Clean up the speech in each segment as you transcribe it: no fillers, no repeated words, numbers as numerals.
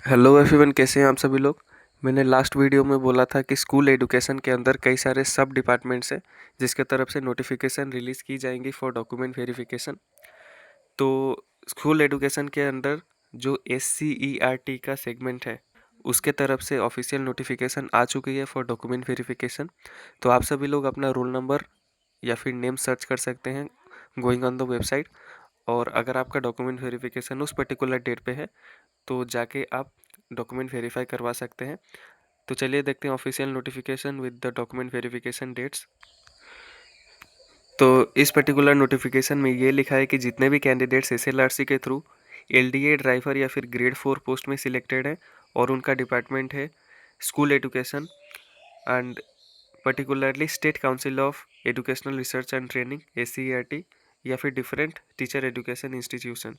Hello everyone, कैसे हैं आप सभी लोग। मैंने लास्ट वीडियो में बोला था कि स्कूल एजुकेशन के अंदर कई सारे सब डिपार्टमेंट्स हैं जिसके तरफ से नोटिफिकेशन रिलीज़ की जाएंगी फॉर डॉक्यूमेंट वेरिफिकेशन। तो स्कूल एजुकेशन के अंदर जो SCERT का सेगमेंट है उसके तरफ से ऑफिशियल नोटिफिकेशन आ चुकी है फॉर डॉक्यूमेंट वेरिफिकेशन। तो आप सभी लोग अपना रोल नंबर या फिर नेम सर्च कर सकते हैं गोइंग ऑन द वेबसाइट। और अगर आपका डॉक्यूमेंट वेरिफिकेशन उस पर्टिकुलर डेट पे है तो जाके आप डॉक्यूमेंट वेरीफाई करवा सकते हैं। तो चलिए देखते हैं official notification with the document verification dates. तो इस पर्टिकुलर नोटिफिकेशन में ये लिखा है कि जितने भी कैंडिडेट्स SLRC के थ्रू LDA ड्राइवर या फिर ग्रेड 4 पोस्ट में सिलेक्टेड है और उनका डिपार्टमेंट है school education and particularly state council of educational research and training SCERT या फिर डिफरेंट टीचर एजुकेशन इंस्टीट्यूशन,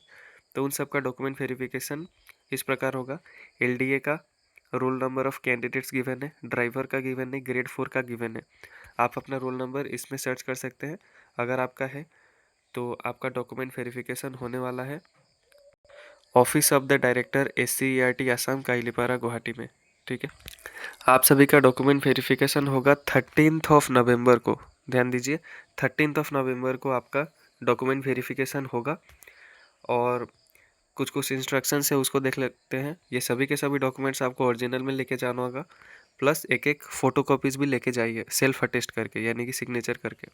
तो उन सब का डॉक्यूमेंट वेरिफिकेशन इस प्रकार होगा। LDA का roll number of candidates given है, ड्राइवर का गिवन है, ग्रेड 4 का गिवन है। आप अपना रोल नंबर इसमें सर्च कर सकते हैं। अगर आपका है तो आपका डॉक्यूमेंट वेरिफिकेशन होने वाला है office of the director SCERT Assam Kahilipara Guwahati में। ठीक है, आप सभी का डॉक्यूमेंट वेरिफिकेशन होगा 13 नवंबर को। ध्यान दीजिए, 13 नवंबर को आपका डॉक्यूमेंट वेरिफिकेशन होगा। और कुछ कुछ इंस्ट्रक्शंस है उसको देख लेते हैं। ये सभी के सभी डॉक्यूमेंट्स आपको ओरिजिनल में लेके जाना होगा, प्लस एक एक फ़ोटो कॉपीज़ भी लेके जाइए सेल्फ अटेस्ट करके, यानी कि सिग्नेचर करके।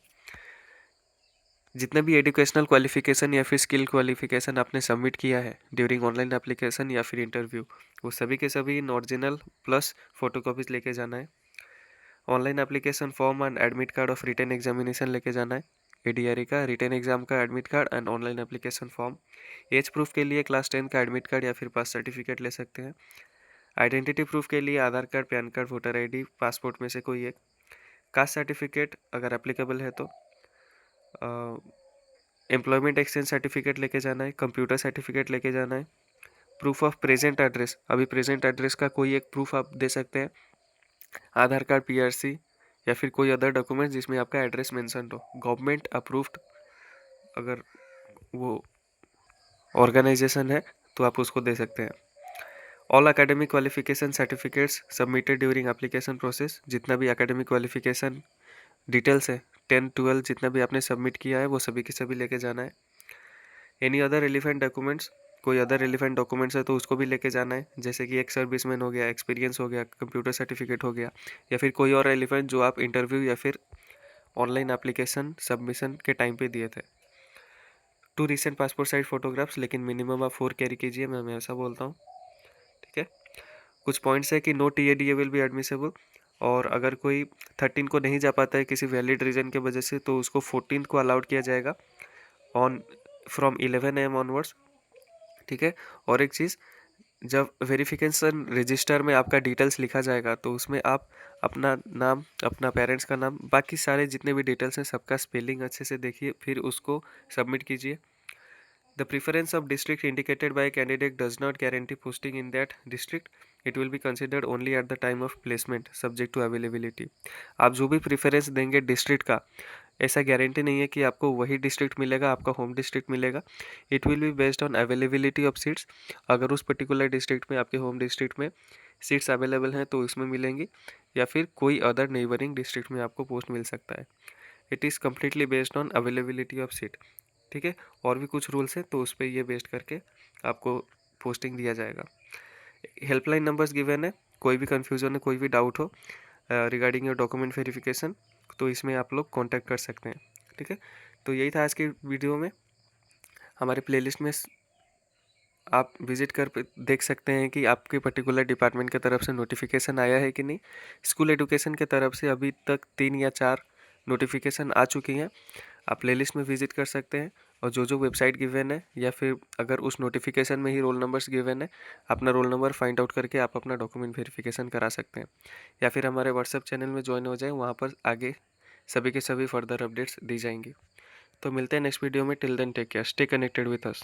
जितने भी एजुकेशनल क्वालिफिकेशन या फिर स्किल क्वालिफिकेशन आपने सबमिट किया है ड्यूरिंग ऑनलाइन एप्लीकेशन या फिर इंटरव्यू, वो सभी के सभी in original plus photo copies लेके जाना है। Online application form and admit card of written examination लेके जाना है। ADRE का रिटन एग्जाम का admit card and online application form. Age proof के लिए क्लास 10 का एडमिट कार्ड या फिर पास सर्टिफिकेट ले सकते हैं। आइडेंटिटी प्रूफ के लिए Aadhaar card, PAN card, voter ID, passport में से कोई एक। कास्ट सर्टिफिकेट अगर एप्लीकेबल है तो। एम्प्लॉयमेंट एक्सचेंज सर्टिफिकेट लेके जाना है। कंप्यूटर सर्टिफिकेट लेके जाना है। प्रूफ ऑफ प्रेजेंट एड्रेस, अभी प्रेजेंट एड्रेस का कोई एक प्रूफ आप दे सकते हैं। आधार कार्ड, PRC या फिर कोई अदर डॉक्यूमेंट जिसमें आपका एड्रेस मेंशन हो, गवर्नमेंट अप्रूव्ड अगर वो ऑर्गेनाइजेशन है तो आप उसको दे सकते हैं। All academic qualification certificates submitted during application process, जितना भी एकेडमिक क्वालिफिकेशन डिटेल्स है 10 12 जितना भी आपने सबमिट किया है वो सभी के सभी लेके जाना है। एनी अदर रिलेवेंट डॉक्यूमेंट्स, कोई अदर रिलेवेंट डॉक्यूमेंट्स है तो उसको भी लेके जाना है, जैसे कि एक सर्विसमैन हो गया, एक्सपीरियंस हो गया, कंप्यूटर सर्टिफिकेट हो गया, या फिर कोई और रिलेवेंट जो आप इंटरव्यू या फिर ऑनलाइन एप्लीकेशन सबमिशन के टाइम पे दिए थे। 2 रिसेंट पासपोर्ट साइज फोटोग्राफ्स, लेकिन मिनिमम आप 4 कैरी कीजिए, मैं हमेशा बोलता हूँ। ठीक है, कुछ पॉइंट्स है कि no TADA will be admissible, और अगर कोई 13 को नहीं जा पाता है किसी वैलिड रीज़न के वजह से तो उसको 14 को अलाउड किया जाएगा ऑन फ्रॉम 11 AM ऑनवर्ड्स। ठीक है, और एक चीज़, जब वेरिफिकेशन रजिस्टर में आपका डिटेल्स लिखा जाएगा तो उसमें आप अपना नाम, अपना पेरेंट्स का नाम, बाकी सारे जितने भी डिटेल्स हैं सबका स्पेलिंग अच्छे से देखिए, फिर उसको सबमिट कीजिए। The preference of district indicated by a candidate does not guarantee posting in that district. It will be considered only at the time of placement, subject to availability. आप जो भी प्रीफरेंस देंगे डिस्ट्रिक्ट का, ऐसा guarantee नहीं है कि आपको वही डिस्ट्रिक्ट मिलेगा, आपका होम डिस्ट्रिक्ट मिलेगा। It will be based on availability of seats. अगर उस पर्टिकुलर डिस्ट्रिक्ट में, आपके होम डिस्ट्रिक्ट में सीट्स अवेलेबल हैं तो इसमें मिलेंगी, या फिर कोई अदर नेबरिंग डिस्ट्रिक्ट में आपको पोस्ट मिल सकता है। It is completely based on availability of seat. ठीक है, और भी कुछ रूल्स हैं तो उस पर ये बेस्ड करके आपको पोस्टिंग दिया जाएगा। हेल्पलाइन नंबर्स गिवन है, कोई भी कन्फ्यूज़न है, कोई भी डाउट हो रिगार्डिंग योर डॉक्यूमेंट वेरिफिकेशन तो इसमें आप लोग कांटेक्ट कर सकते हैं। ठीक है, तो यही था आज की वीडियो में। हमारे प्लेलिस्ट में आप विजिट कर देख सकते हैं कि आपके पर्टिकुलर डिपार्टमेंट की तरफ से नोटिफिकेशन आया है कि नहीं। स्कूल एजुकेशन की तरफ से अभी तक 3 या 4 नोटिफिकेशन आ चुकी हैं, आप प्लेलिस्ट में विजिट कर सकते हैं। और जो जो वेबसाइट गिवन है या फिर अगर उस नोटिफिकेशन में ही रोल नंबर्स गिवन है, अपना रोल नंबर फाइंड आउट करके आप अपना डॉक्यूमेंट वेरिफिकेशन करा सकते हैं, या फिर हमारे व्हाट्सएप चैनल में ज्वाइन हो जाए, वहाँ पर आगे सभी के सभी फर्दर अपडेट्स दी जाएंगी। तो मिलते हैं नेक्स्ट वीडियो में। Till then take care, stay connected with us.